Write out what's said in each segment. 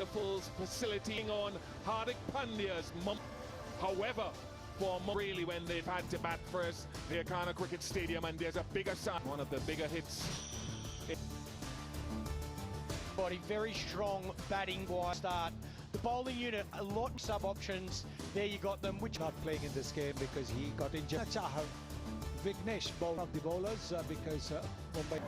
wonderful facility on Hardik Pandya's mum. However, for really when they've had to bat first, the Akana Cricket Stadium, and there's a bigger side, one of the bigger hits. Body very strong batting start. The bowling unit, a lot of sub options. There you got them. Which not playing in this game because he got injured. Vignesh bowled of the bowlers because Mumbai.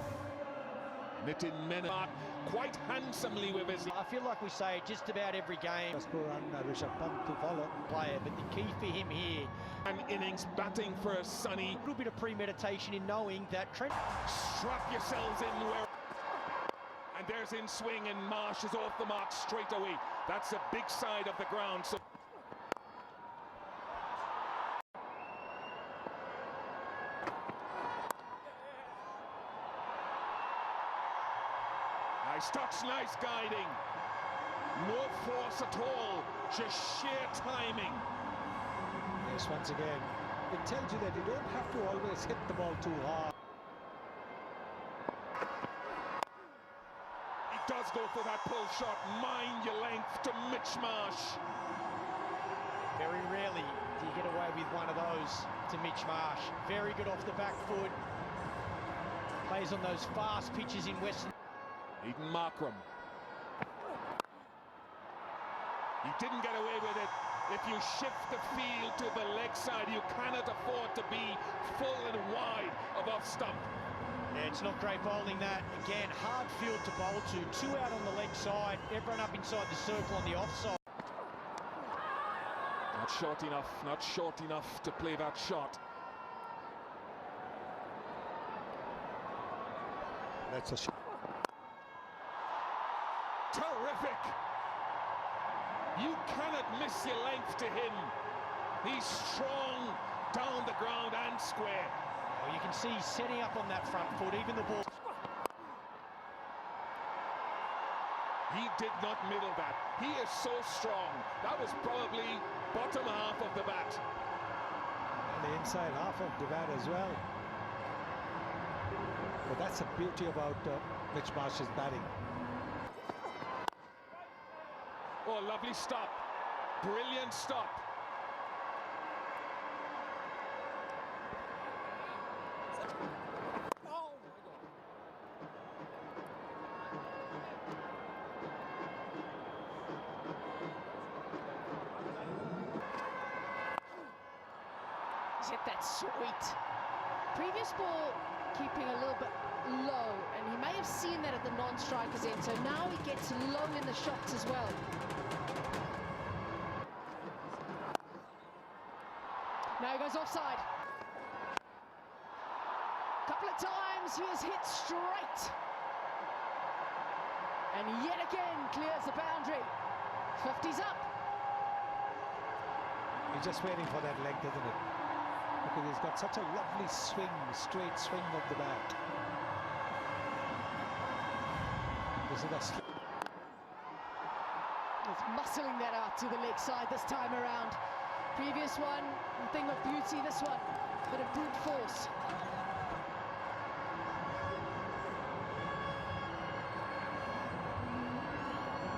Nitin Mehta quite handsomely with his. I feel like we say it just about every game. And Rishabh Pant to follow. Player, but the key for him here. An innings batting for Sunny. A little bit of premeditation in knowing that Trent. Strap yourselves in where. And there's in swing, and Marsh is off the mark straight away. That's a big side of the ground. So nice touch, nice guiding. No force at all, just sheer timing. Yes, once again, it tells you that you don't have to always hit the ball too hard. Does go for that pull shot. Mind your length to Mitch Marsh. Very rarely do you get away with one of those to Mitch Marsh. Very good off the back foot. Plays on those fast pitches in Western. Eden Markram. He didn't get away with it. If you shift the field to the leg side, you cannot afford to be full and wide of off stump. Yeah, it's not great bowling that. Again, hard field to bowl to. 2 out on the leg side, everyone up inside the circle on the offside. Not short enough to play that shot. That's a shot. Terrific! You cannot miss your length to him. He's strong down the ground and square. Well, you can see he's setting up on that front foot, even the ball. He did not middle that. He is so strong. That was probably bottom half of the bat. And the inside half of the bat as well. But that's the beauty about Mitch Marsh's batting. Oh, lovely stop. Brilliant stop. Hit that sweet. Previous ball keeping a little bit low, and he may have seen that at the non-striker's end, so now he gets low in the shots as well. Now he goes offside. Couple of times he has hit straight. And yet again clears the boundary. 50's up. He's just waiting for that length, isn't it? Because he's got such a lovely swing, straight swing of the bat. This is a He's muscling that out to the leg side this time around. Previous one, a thing of beauty. This one, bit of brute force.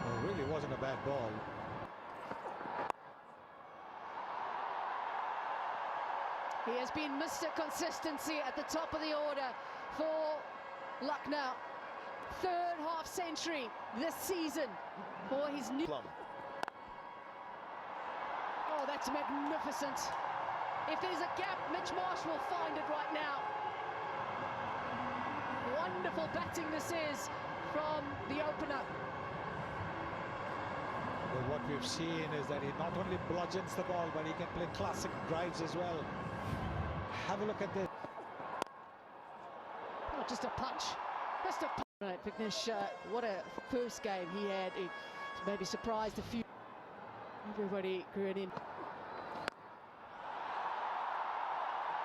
It really wasn't a bad ball. He has been Mr. Consistency at the top of the order for Lucknow. Third half century this season for his new... Oh, that's magnificent. If there's a gap, Mitch Marsh will find it right now. Wonderful batting this is from the opener. Well, what we've seen is that he not only bludgeons the ball, but he can play classic drives as well. Have a look at this. Oh, just a punch. Just a punch. Right, Vignesh, what a first game he had. He maybe surprised a few. Everybody grinning.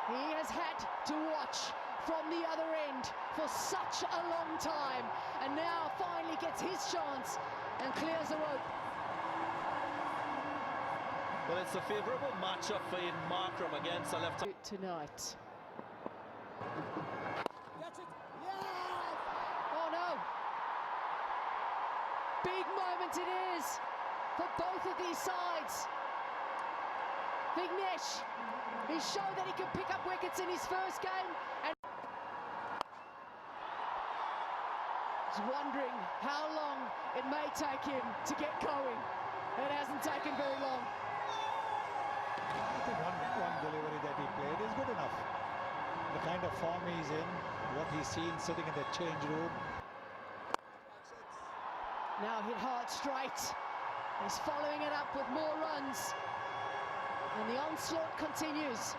He has had to watch from the other end for such a long time, and now finally gets his chance and clears the rope. Well, it's a favourable matchup for Eden Markram against the left. Tonight. Oh no! Big moment moment it is for both of these sides. Vignesh, he showed that he could pick up wickets in his first game, and he's wondering how long it may take him to get going. It hasn't taken very long. I think one delivery that he played is good enough. The kind of form he's in, what he's seen sitting in the change room. Now hit hard straight. He's following it up with more runs. And the onslaught continues.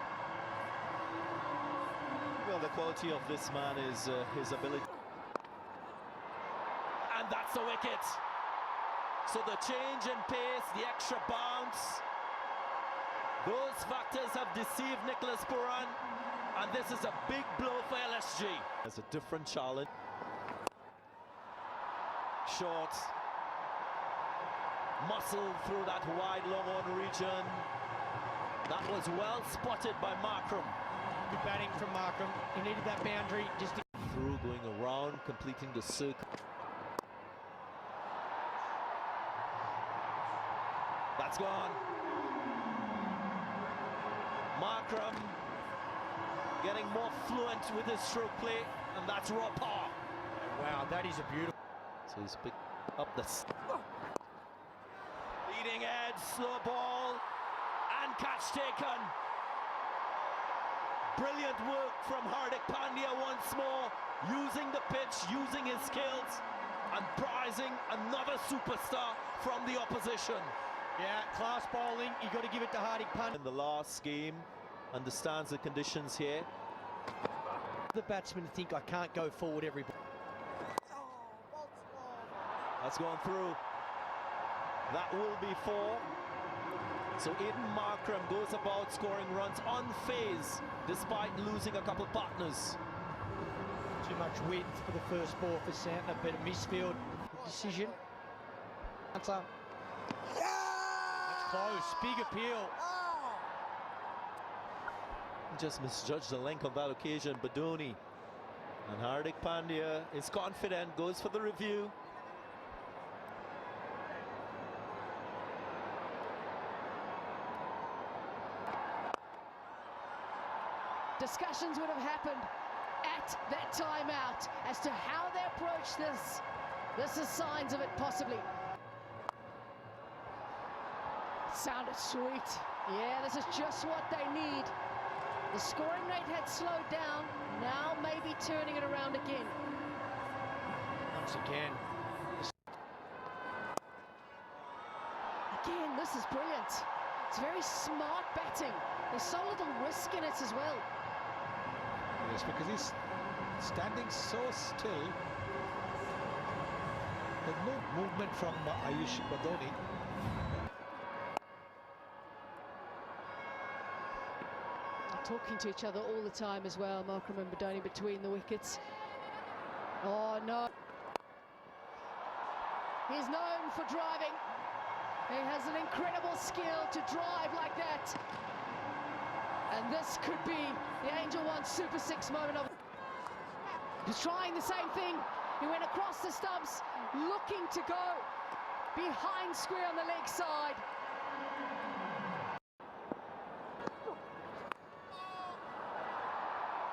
Well, the quality of this man is his ability. And that's the wicket. So the change in pace, the extra bounce, those factors have deceived Nicholas Pooran. And this is a big blow for LSG. It's a different challenge. Short. Muscle through that wide long-on region. That was well spotted by Markram. Good batting from Markram. He needed that boundary just to... Through, going around, completing the circle. That's gone. Markram getting more fluent with his stroke play, and that's raw power. Wow, that is a beautiful... So he's picked up the... Leading edge, slow ball, and catch taken. Brilliant work from Hardik Pandya once more, using the pitch, using his skills, and prizing another superstar from the opposition. Yeah, class bowling. You got to give it to Hardik Pandya. In the last game, understands the conditions here. The batsmen think I can't go forward every ball. That's gone through. That will be 4. So Aiden Markram goes about scoring runs unfazed despite losing a couple partners. Too much width for the first ball for Santner, but a misfield decision. That's close, big appeal. Just misjudged the length on that occasion, Badoni. And Hardik Pandya is confident, goes for the review. Discussions would have happened at that timeout as to how they approach this. This is signs of it, possibly. Sounded sweet. Yeah, this is just what they need. The scoring rate had slowed down, now maybe turning it around again. Once again. Again, this is brilliant. It's very smart batting. There's so little risk in it as well. Yes, because he's standing so still. There's no movement from Ayush Badoni. Talking to each other all the time as well, Markram and Badoni between the wickets. Oh no. He's known for driving. He has an incredible skill to drive like that. And this could be the Angel One Super 6 moment of... He's trying the same thing. He went across the stumps, looking to go behind square on the leg side.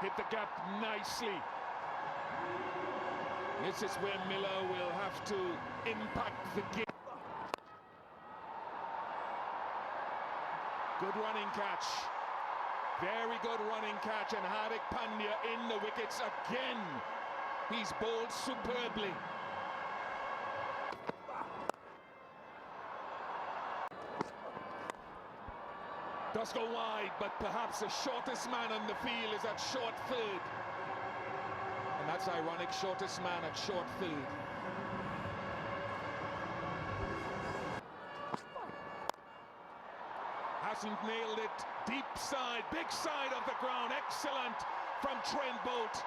Hit the gap nicely. This is where Miller will have to impact the game. Good running catch. Very good running catch, and Hardik Pandya in the wickets again. He's bowled superbly. Does go wide, but perhaps the shortest man on the field is at short third. And that's ironic, shortest man at short third. Hasn't nailed it. Deep side, big side of the ground. Excellent from Trent Boult.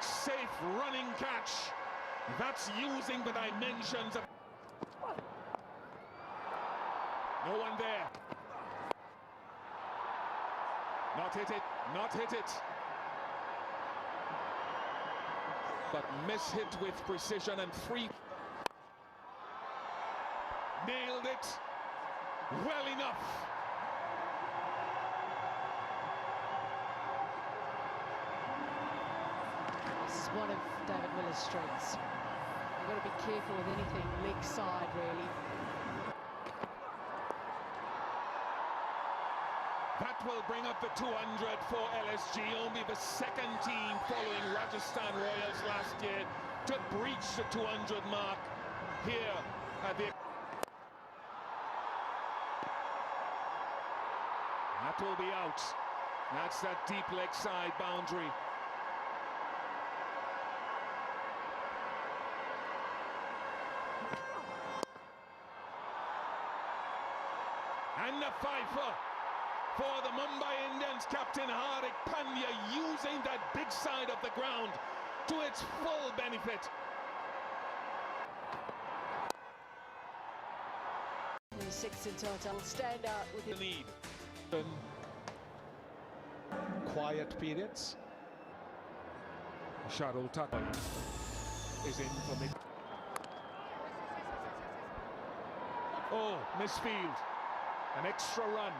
Safe running catch. That's using the dimensions of... No one there. Not hit it, not hit it. But miss hit with precision and free. nailed it well enough. This is one of David Miller's strengths. You've got to be careful with anything leg side, really. That will bring up the 200 for LSG, only the second team following Rajasthan Royals last year to breach the 200 mark here at the... That will be out. That's that deep leg side boundary. And the fifer for the Mumbai Indians captain Hardik Pandya, using that big side of the ground to its full benefit. The six in total stand out with The the need. Quiet periods. Shardul Thakur is in for mid. Oh, misfield. An extra run.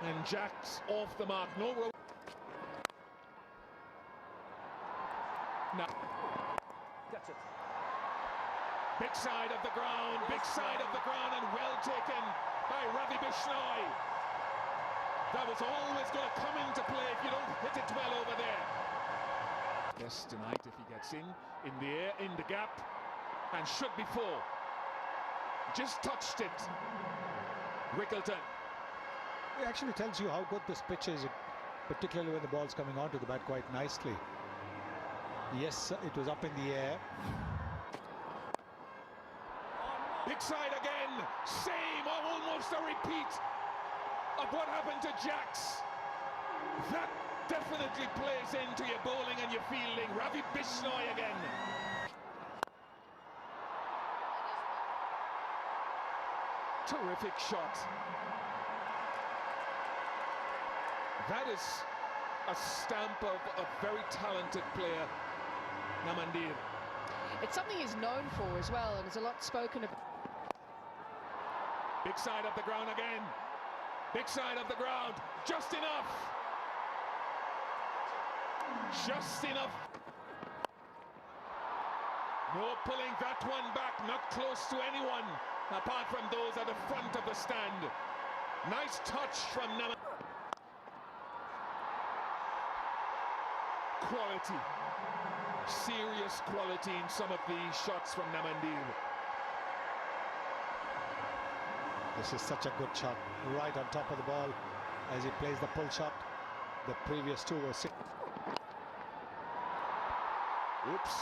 And Jack's off the mark. No road. Now. That's it. Big side of the ground, big side of the ground, and well taken by Ravi Bishnoi. That was always going to come into play if you don't hit it well over there. Yes, tonight if he gets in the air, in the gap, and should be four. Just touched it. Rickleton. It actually tells you how good this pitch is, particularly when the ball's coming onto the bat quite nicely. Yes, it was up in the air. Big side again, same, almost a repeat of what happened to Jacks. That definitely plays into your bowling and your fielding. Ravi Bishnoi again. Terrific shot. That is a stamp of a very talented player, Namandir. It's something he's known for as well, and there's a lot spoken about. Big side of the ground again. Big side of the ground. Just enough. Just enough. No pulling that one back. Not close to anyone apart from those at the front of the stand. Nice touch from Naman. Quality. Serious quality in some of these shots from Namandir. This is such a good shot, right on top of the ball as he plays the pull shot. The previous two were six. Oops.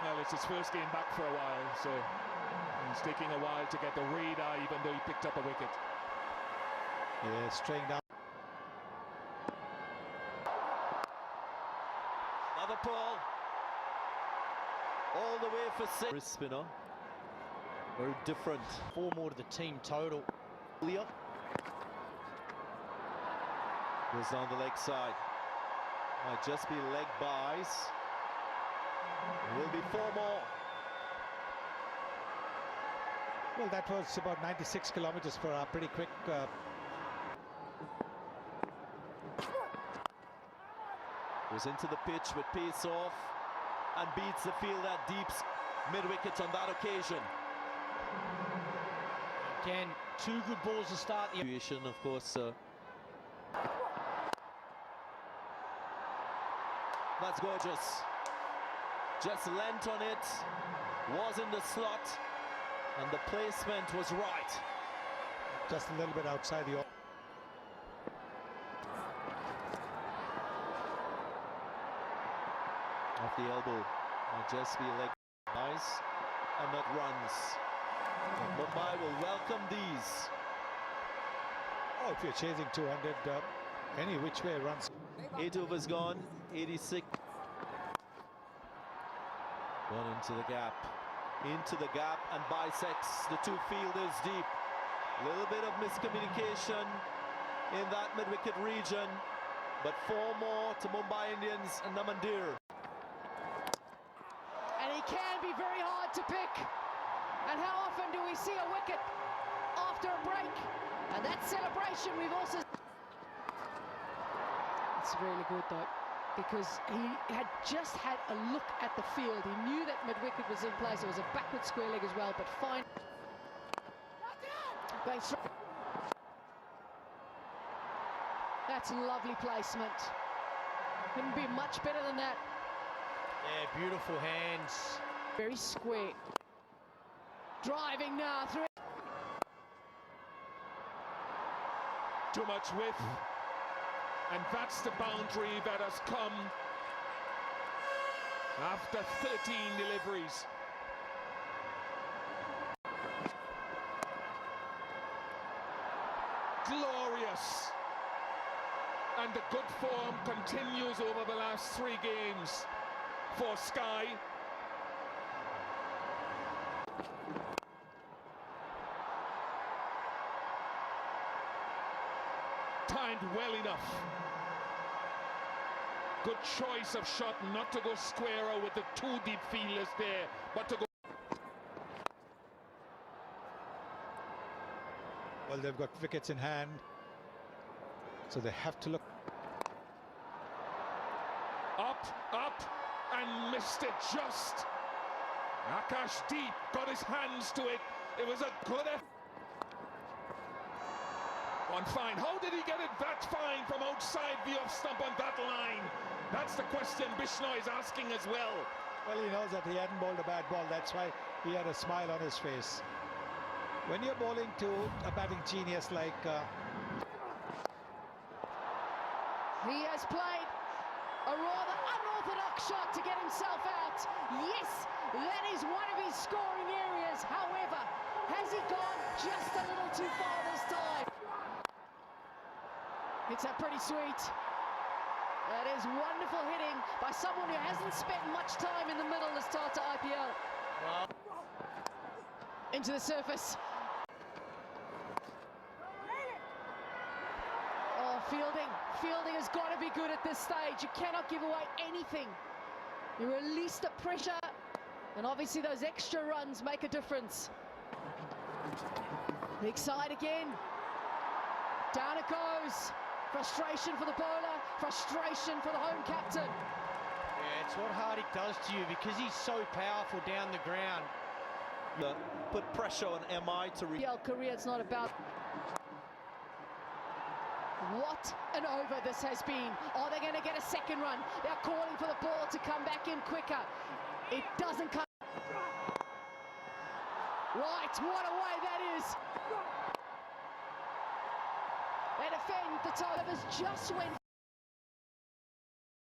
Well, it's his first game back for a while, so it's taking a while to get the radar, even though he picked up a wicket. Yeah, straying down. Another pull. All the way for six. Spinner. Very different. 4 more to the team total. Leo goes down the leg side. Might just be leg buys. Will be 4 more. Well, that was about 96 kilometers per hour, pretty quick. Goes into the pitch with pace off and beats the field at deep mid-wicket on that occasion. Again, 2 good balls to start the Situation, of course. That's gorgeous. Just lent on it, was in the slot, and the placement was right. Just a little bit outside the... Off the elbow. Might just be leg nice, and that runs. Mumbai will welcome these. Oh, if you're chasing 200, any which way runs. 8 overs gone, 86. Gone into the gap, and bisects the 2 fielders deep. A little bit of miscommunication in that mid-wicket region, but 4 more to Mumbai Indians and Namandir. And he can be very hard to pick. And how often do we see a wicket after a break? And that celebration we've also... It's really good though, because he had just had a look at the field. He knew that mid-wicket was in place. It was a backward square leg as well, but fine. Going straight. That's lovely placement. Couldn't be much better than that. Yeah, beautiful hands. Very square. Driving now through. Too much width. And that's the boundary that has come after 13 deliveries. Glorious. And the good form continues over the last 3 games for Sky. Timed well enough. Good choice of shot not to go square out with the 2 deep fielders there, but to go. Well, they've got wickets in hand, so they have to look. Up, and missed it just. Akash deep, got his hands to it. It was a good effort. On fine. How did he get it that fine from outside the off stump on that line? That's the question Bishnoi is asking as well. Well, he knows that he hadn't bowled a bad ball. That's why he had a smile on his face. When you're bowling to a batting genius like... He has played a rather unorthodox shot to get himself out. Yes, that is one of his scoring areas. However, has he gone just a little too far this time? It's a pretty sweet. That is wonderful hitting by someone who hasn't spent much time in the middle this start to IPL. Well, into the surface. Oh, fielding. Fielding has got to be good at this stage. You cannot give away anything. You release the pressure, and obviously those extra runs make a difference. Big side again. Down it goes. Frustration for the bowler, frustration for the home captain. yeah, it's what Hardik does to you because he's so powerful down the ground. Put pressure on MI to Career, it's not about... What an over this has been. Are they going to get a second run? They're calling for the ball to come back in quicker. It doesn't come. Right, what a way that is. They defend the Tigers just went